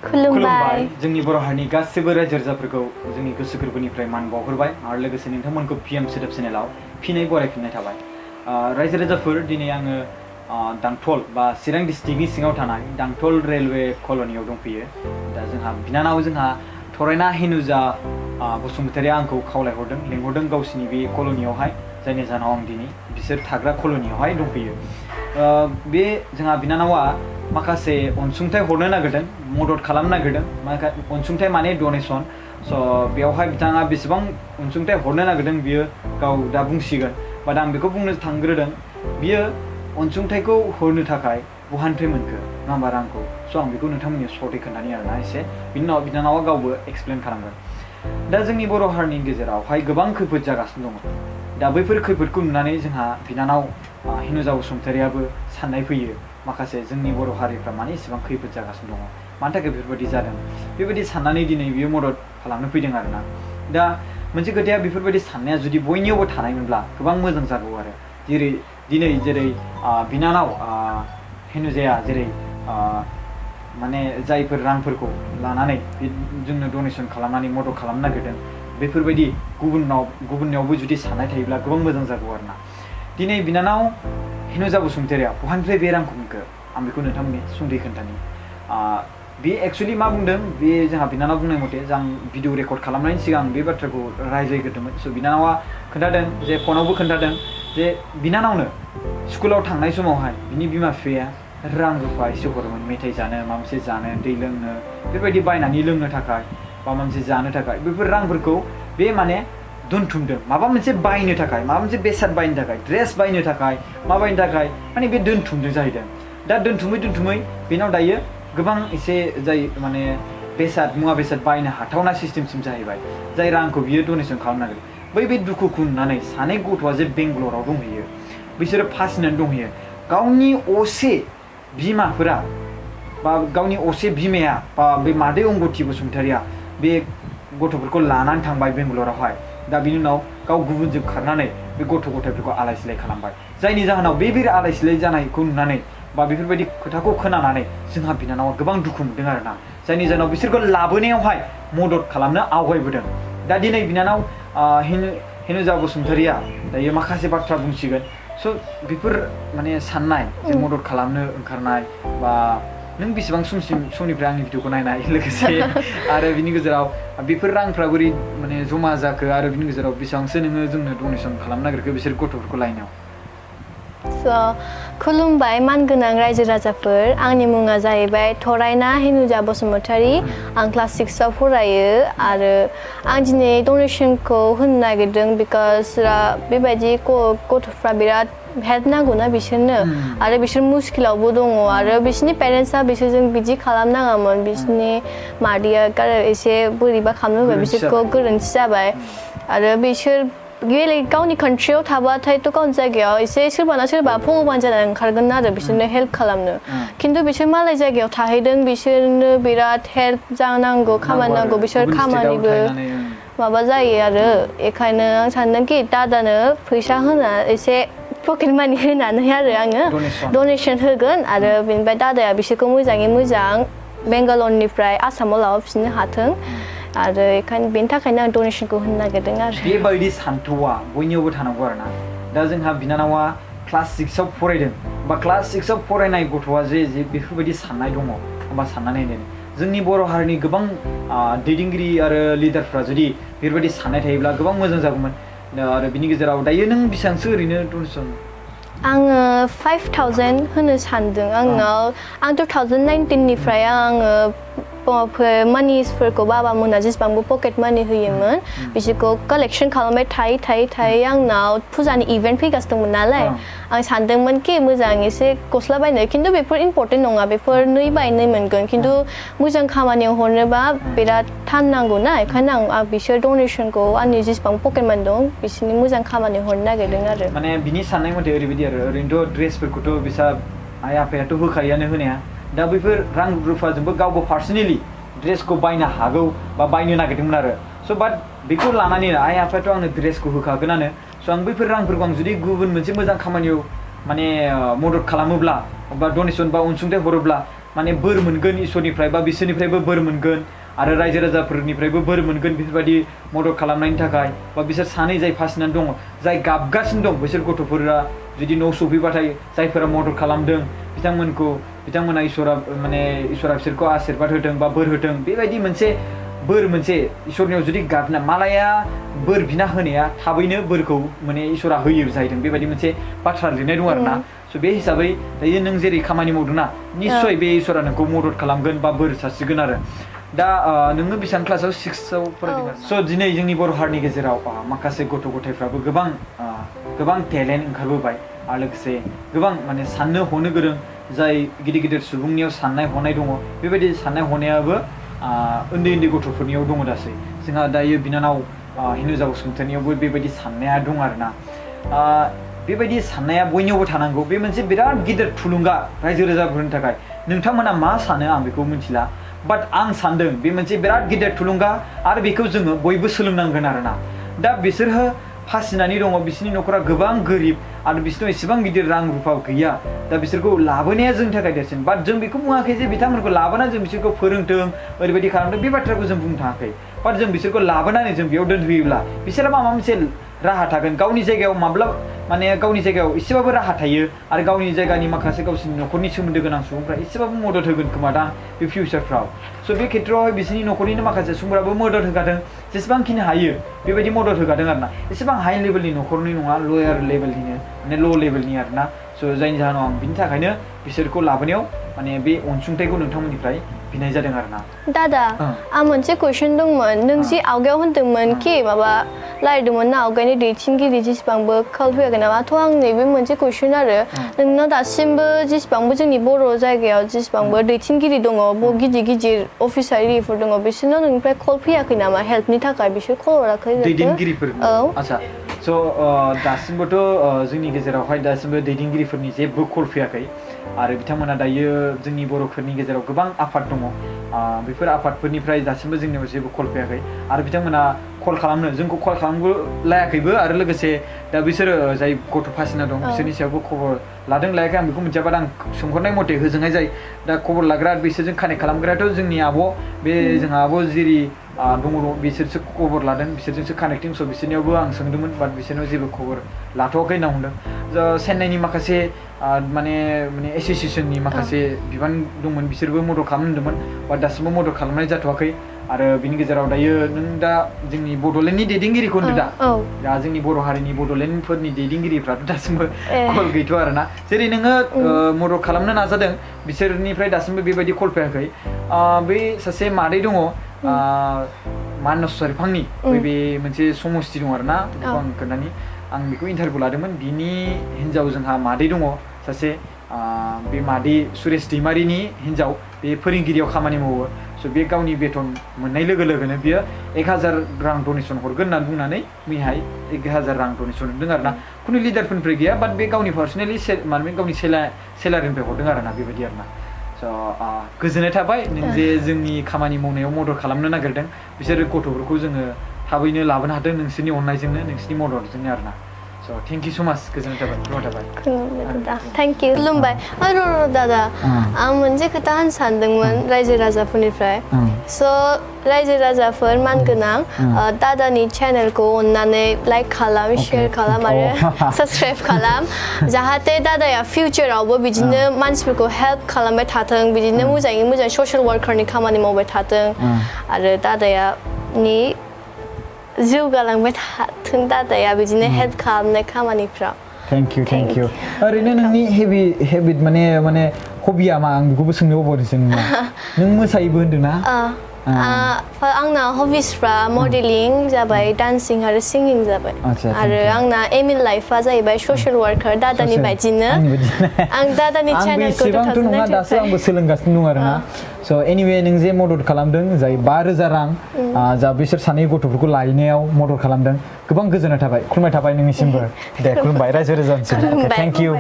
खुलुमबाय जोंनि बर' हारिनि गासिबो रायजो राजाफोरखौ जोंनि गोसो गोरबोनिफ्राय मान बावहरबाय आरो लोगोसे नोंथांमोनखौ PM सोदोब चेनेलाव फिनै बरायफिननाय थाबाय रायजो राजाफोर दिनै आङो दांथल बा चिरां डिस्ट्रिक्टनि सिङाव थानाय दांथल रेलवे कल'नियाव दंफैयो दा जोंहा बिनानाव जोंहा थरायना हिनुजा बसुमतारिया आंखौ खावलायहरदों लेंहरदों गावसिनि बे कल'नियावहाय जायनि जाहोनाव आं दिनै बिसोर थाग्रा कल'नियावहाय दंफैयो बे जोंहा बिनानावा माखासे अनसुंथाइ हरनो नागिरदों मदद खालामनो नागिरदों अनसुंथाइ माने डनेसन स' बेवहाय बिथाङा बेसेबां अनसुंथाइ हरनो नागिरदों बियो गाव दा बुंसिगोन बाट आं बेखौ बुंनो थांग्रोदों बियो अनसुंथाइखौ हरनो थाखाय बहानिफ्राय मोनखो नङा होमबा रांखौ स' आं बेखौ नोंथांमोननि सर्टै खोन्थानि आरोना एसे बिनि उनाव बिनानावा गावबो एक्सप्लेन खालामगोन दा जोंनि बर' हारिनि गेजेरावहाय गोबां खैफोद जागासिनो दङ दा बैफोर खैफोदखौ नुनानै जोंहा बिनानाव हिनुजा बसुमतारियाबो साननाय फैयो माखासे जोंनि बर' हारिफ्रा माने इसेबां खैफोद जागासिनो दङ मानि थाखाय बेफोरबायदि जादों बेबायदि साननानै दिनै बियो मदद खालामनो फैदों आरोना दा मोनसे खोथाया बेफोरबायदि साननाया जुदि बयनियावबो थानायमोनब्ला गोबां मोजां जागौ आरो जेरै बिनानाव हिनुजाया जेरै माने जायफोर रांफोरखौ लानानै जोंनो डनेसन खालामनानै मदद खालामनो नागिरदों बेफोरबायदि गुबुननियावबो जुदि साननाय थायोब्ला गोबां मोजां जागौ आरोना दिनै बिनानाव हिनुजा बसुमतारिया बहानिफ्राय बे रांखौ मोनखो आं बेखौ नोंथांमोननि सुंद'यै खोन्थानि बे एक्सुवेलि मा बुंदों बे जोंहा बिनानाव बुंनाय मथे आं भिडिअ रेकर्ड खालामनायनि सिगां बे बाथ्राखौ रायज्लायग्रोदोंमोन स' बिनानावा खोन्थादों जे फनावबो खोन्थादों जे बिनानावनो स्कुलाव थांनाय समावहाय बिनि बिमा बिफाया रां रुफा एसे हरोमोन मेथाइ जानो माबा मोनसे जानो दै लोंनो बेफोरबायदि बायनानै लोंनो थाखाय बा माबा मोनसे जानो थाखाय बेफोर रांफोरखौ बे माने दोनथुमदों माबा मोनसे बायनो थाखाय माबा मोनसे बेसाद बायनो थाखाय ड्रेस बायनो थाखाय मा बायनो थाखाय माने बे दोनथुमदों जाहैदों दा दोनथुमै बेनाव दायो गोबां एसे जाय माने मुवा बेसाद बायनो हाथावना सिस्टेमसिम जाहैबाय जाय रांखौ बियो डनेसन खालामनो नागिरो बे दुखुखौ नुनानै सानै गथ'आ जे बेंगलराव दंहैयो बिसोरो फासिनानै दंहैयो गावनि असे बिमाफोरा बा गावनि असे बिमाया बा बे मादै अंगथि बसुमतारिया बे गथ'फोरखौ लानानै थांबाय बेंगलरावहाय दा बिनि उनाव गाव गुबुनजों खारनानै बे गथ' गथायफोरखौ आलाय सिलाय खालामबाय जायनि जाहोनाव बे आलाय सिलाय जानायखौ नुनानै बा बेफोरबायदि खोथाखौ खोनानानै जोंहा बिनानावा गोबां दुखु मोनदों आरोना जायनि जाहोनाव बिसोरखौ लाबोनायावहाय मदद खालामनो आवगायबोदों दा दिनै बिनानाव हिनुजा बसुमतारिया दायो माखासे बाथ्रा बुंसिगोन स' बेफोर माने साननाय जे मदद खालामनो ओंखारनाय बा नों बेसेबां समनिफ्राय आंनि भिडिअखौ नायनाय लोगोसे आरो बिनि गेजेराव बेफोर रांफ्रा बोरै माने जमा जाखो आरो बिनि गेजेराव बेसेबांसो नोङो जोंनो डनेसन खालामनो नागिरखो बिसोर गथ'फोरखौ लायनायाव खुलुमबाय मानगोनां रायजो राजाफोर आंनि मुङा जाहैबाय थरायना हिनुजा बसुमतारी आं क्लास 6आव फरायो आरो आं दिनै डनेसनखौ होनो नागिरदों बिकज बेबायदि गथ'फ्रा बिराद हेल्प नांगौना बिसोरनो आरो बिसोर मुस्किलावबो दङ आरो बिसोरनि पेरेन्टसा बिसोरजों बिदि खालामनाङामोन बिसोरनि मादैया एसे बोरैबा खालामनो होबाय बिसोरखौ गोरोन्थि जाबाय आरो बिसोर गावनि कान्ट्रियाव थाबाथायथ' गावनि जायगायाव एसे सोरबा सोरबा भगबान जानानै ओंखारगोन आरो बिसोरनो हेल्प खालामनो खिन्थु बिसोर मालाय जायगायाव थाहैदों बिसोरनो बिराद हेल्प जानांगौ खामानि नांगौ बिसोर खामानिबो माबा जायो आरो बेखायनो आं सानदोंखि दादानो फैसा होना एसे पकेट मानि होनानै आरो आङो डनेसन होगोन आरो बेनिफ्राय दादाया बिसोरखौ मोजाङै मोजां बेंगालरनिफ्राय आसामाव लाबोफिननो हाथों आरो बेखायनो बेनि थाखायनो आं डनेसनखौ होनो नागिरदों आरो बेबायदि सान्थौआ बयनियावबो थानांगौ आरोना दा जोंहा बिनानावा क्लास 6आव फरायदों बा क्लास 6आव फरायनाय गथ'आ जे बेफोरबायदि साननाय दङ बा साननानै नायदों जोंनि बर' हारिनि गोबां दैदेनगिरि आरो लिडारफ्रा जुदि बेफोरबायदि साननाय थायोब्ला गोबां मोजां जागौमोन आरो बिनि गेजेराव दायो नों बेसेबांसो ओरैनो डनेसन आङो 5,000 होनो सानदों आंनाव आं 2019निफ्राय आङो मानिसफोरखौ बाबामोना जेसेबांबो पकेट मानि होयोमोन बिसोरखौ कालेक्सन खालामबाय थायै आंनाव फुजानि इभेन्ट फैगासिनो दंमोन नालाय आं सानदोंमोन कि मोजां एसे गस्ला बायनो खिन्थु बेफोर इम्पर्टेन्ट नङा बेफोर 2 बाय 2 मोनगोन खिन्थु मोजां खामानियाव हरनोबा बिराद टान नांगौ ना बेखायनो आं बिसोर डनेसनखौ आंनि जेसेबां पकेट मानि दं बिसोरनि मोजां खामानियाव हरनो नागिरदों आरो माने बिनि साननाय मथे ओरैबायदि आरो ओरैनोथ' ड्रेसफोरखौथ' बिसा आइ आफायाथ' होखायोआनो होनाया दा बैफोर रां रुफाजोंबो गावबो पार्सनेलि ड्रेसखौ बायनो हागौ बा बायनो नागिरदोंमोन आरो स' बाट बेखौ लानानै आइ आफायाथ' आंनो ड्रेसखौ होखागोनानो स' आं बैफोर रांफोरखौ आं जुदि गुबुन मोनसे मोजां खामानियाव माने मदद खालामोब्ला बा डनेसन बा अनसुंथाइ हरोब्ला माने बोर मोनगोन इसोरनिफ्राय बा बिसोरनिफ्रायबो बोर मोनगोन आरो रायजो राजाफोरनिफ्रायबो बोर मोनगोन बेफोरबायदि मदद खालामनायनि थाखाय बा बिसोर सानै जाय फासिनानै दङ जाय गाबगासिनो दं बिसोर गथ'फोरा जुदि न' सफैबाथाय जायफोरा मदद खालामदों बिथांमोना इसोरा बिसोरखौ आशीर्बाद होथों बा बोर होथों बेबायदि मोनसे इसोरनियाव जुदि गाबना मालाया बोर बिना होनाया थाबैनो बोरखौ माने इसोरा होयो जाहैदों बेबायदि मोनसे बाथ्रा लिरनाय दं आरोना स' बे हिसाबै दायो नों जेरै खामानि मावदोंना निस्सय बे इसोरा नोंखौ मदद खालामगोन बा बोर सारस्रिगोन आरो दा नोङो बेसेबां क्लासाव 6आव फरायदों स' दिनै जोंनि बर' हारिनि गेजेराव माखासे गथ' गथायफ्राबो गोबां टेलेन्ट ओंखारबोबाय आरो लोगोसे गोबां माने साननो हनो गोरों जाय गिदिर गिदिर सुबुंनियाव साननाय हनाय दङ बेबायदि साननाय हनायाबो उन्दै गथ'फोरनियाव दङ दासै जोंहा दायो बिनानाव हिनुजा बसुमतारिनियावबो बेबायदि साननाया दं आरोना बेबायदि साननाया बयनियावबो थानांगौ बे मोनसे बिराद गिदिर थुलुंगा रायजो राजाफोरनि थाखाय नोंथांमोना मा सानो आं बेखौ मिथिला बाट आं सानदों बे मोनसे बिराद गिदिर थुलुंगा आरो बेखौ जोङो बयबो सोलोंनांगोन आरोना दा बिसोरहा फासिनानै दङ बिसोरनि न'खरा गोबां गोरिब आरो बिसोरनाव एसेबां गिदिर रां रुफा गैया दा बिसोरखौ लाबोनाया जोंनि थाखाय देरसिन बाट जों बेखौ बुङाखै जे बिथांमोनखौ लाबोनानै जों बिसोरखौ फोरोंथों ओरैबायदि खालामदों बे बाथ्राखौ जों बुंनो थाङाखै बाट जों बिसोरखौ लाबोनानै जों बेयाव दोनहैयोब्ला बिसोरा माबा मोनसे राहा थागोन गावनि जायगायाव एसेबाबो राहा थायो आरो गावनि जायगानि माखासे गावसोरनि न'खरनि सोमोन्दो गोनां सुबुंफ्रा एसेबाबो मदद होगोन खोमा दा बे फिउचारफ्राव स' बे खेत्रआवहाय बिसोरनि न'खरनिनो माखासे सुबुंफ्राबो मदद होखादों जेसेबांखिनि हायो बेबायदि मदद होखादों आरोना एसेबां हाइ लेभेलनि न'खरनि नङा लयार लेभेलनिनो माने ल' लेभेलनि आरोना स' जायनि जाहोनाव आं बिनि थाखायनो बिसोरखौ लाबोनायाव माने बे अनसुंथाइखौ नोंथांमोननिफ्राय बिनाय जादों आरोना दादा आं मोनसे कुइसन दंमोन नों जि आवगायाव होनदोंमोन कि माबा लायदोंमोन ना आवगायनि दैथिंगिरि जेसेबांबो कल फैयाखै नामा थ' आं नैबे मोनसे कुइसन आरो नोंनाव दासिमबो जेसेबांबो जोंनि बर' जायगायाव जेसेबांबो दैथिंगिरि दङ गिदिर अफिसार इरिफोर दङ बिसोरनाव नोंनिफ्राय कल फैयाखै नामा हेल्पनि थाखाय बिसोर कल हराखै दैदेनगिरिफोर औ आच्छा स' दासिमबोथ' जोंनि गेजेरावहाय दासिमबो दैदेनगिरिफोरनि जेबो कल फैयाखै आरो बिथांमोना दायो जोंनि बर'फोरनि गेजेराव गोबां आफाद दङ बेफोर आफादफोरनिफ्राय दासिमबो जोंनियाव जेबो कल फैयाखै आरो बिथांमोना कल खालामनो जोंखौ कल खालामलायाखैबो आरो लोगोसे दा बिसोरो जाय गथ' फासिना दं बिसोरनि सायावबो खबर लादों लायाखै आं बेखौ मिथिया बाट आं सोंहरनाय मथे होजोंहाय जाय दा खबर लाग्रा बिसोरजों कानेक्ट खालामग्रायाथ' जोंनि आब' बे जोंहा आब' जिरि दङ बिसोरसो खबर लादों बिसोरजोंसो कानेक्टिं स' बिसोरनियावबो आं सोंदोंमोन बाट बिसोरनाव जेबो खबर लाथ'वाखै होनना बुंदों चेन्नाइनि माखासे माने एस'सियेसननि माखासे बिबान दंमोन बिसोरबो मदद खालामनो होन्दोंमोन बाट दासिमबो मदद खालामनाय जाथ'वाखै आरो बिनि गेजेराव दायो नों दा जोंनि बड'लेण्डनि दैदेनगिरिखौ होनदों दा जोंनि बर' हारिनि बड'लेण्डफोरनि दैदेनगिरिफ्राथ' दासिमबो कल गैथ'आ आरोना जेरै नोङो मदद खालामनो नाजादों बिसोरनिफ्राय दासिमबो बेबायदि कल फैयाखै बै सासे मादै दङ मानस सेरफांनि बे मोनसे समस्ति दं आरोना बेखौ आं खोन्थानि आं बेखौ इन्टारभिउ लादोंमोन बिनि हिन्जाव जोंहा मादै दङ सासे बे मादै सुरेश दैमारिनि हिन्जाव बे फोरोंगिरियाव खामानि मावो स' बे गावनि बेथन मोननाय लोगो लोगोनो बियो 1000 रां डनेसन हरगोन होननानै बुंनानै मैहाय 1000 रां डनेसन हरदों आरोना खुनु लिडारफोरनिफ्राय गैया बाट बे गावनि पार्सनेलि माने गावनि सेलारिनिफ्राय हरदों आरोना बेबायदि आरोना स' गोजोननाय थाबाय नों जे जोंनि खामानि मावनायाव मदद खालामनो नागिरदों बिसोर गथ'फोरखौ जोङो थाबैनो लाबोनो हादों नोंसोरनि अननायजोंनो नोंसोरनि मददजोंनो आरोना स' थेंक इउ स' माच गोजोननाय थाबाय थेंक इउ खुलुमबाय र' दादा आं मोनसे खोथा होननो सानदोंमोन रायजो राजाफोरनिफ्राय स' रायजो राजाफोर मानगोनां दादानि चेनेलखौ अननानै लाइक खालाम शेयार खालाम आरो साबस्क्राइब खालाम जाहाथे दादाया फिउचारावबो बिदिनो मानसिफोरखौ हेल्प खालामबाय थाथों बिदिनो मोजाङै मोजां ससियेल वार्कारनि खामानि मावबाय थाथों आरो दादायानि जौगालांबाय थाथों दादाया बिदिनो हेल्प खालामनाय खामानिफ्राव थेंक इउ ओरैनो नोंनि हेबिट माने हबिया मा आं बेखौबो सोंनो बावदोंसो नों मोसायोबो होनदों ना आंना हबिसफ्रा मडेलिं जाबाय डान्सिं आरो सिंगिं जाबाय आरो आंना एम इन लाइफआ जाहैबाय ससियेल वार्कार दादानि बायदिनो आं दादानि चेनेलखौ नङा दासो आंबो सोलोंगासिनो दं आरोना स' एनिवे नों जे मदद खालामदों जाय 5000 रां जा बिसोर सानै गथ'फोरखौ लायनायाव मदद खालामदों गोबां गोजोननाय थाबाय खुलुमनाय थाबाय नोंनिसिमबो दे खुलुमबाय रायजो राजानिसिम थेंक इउ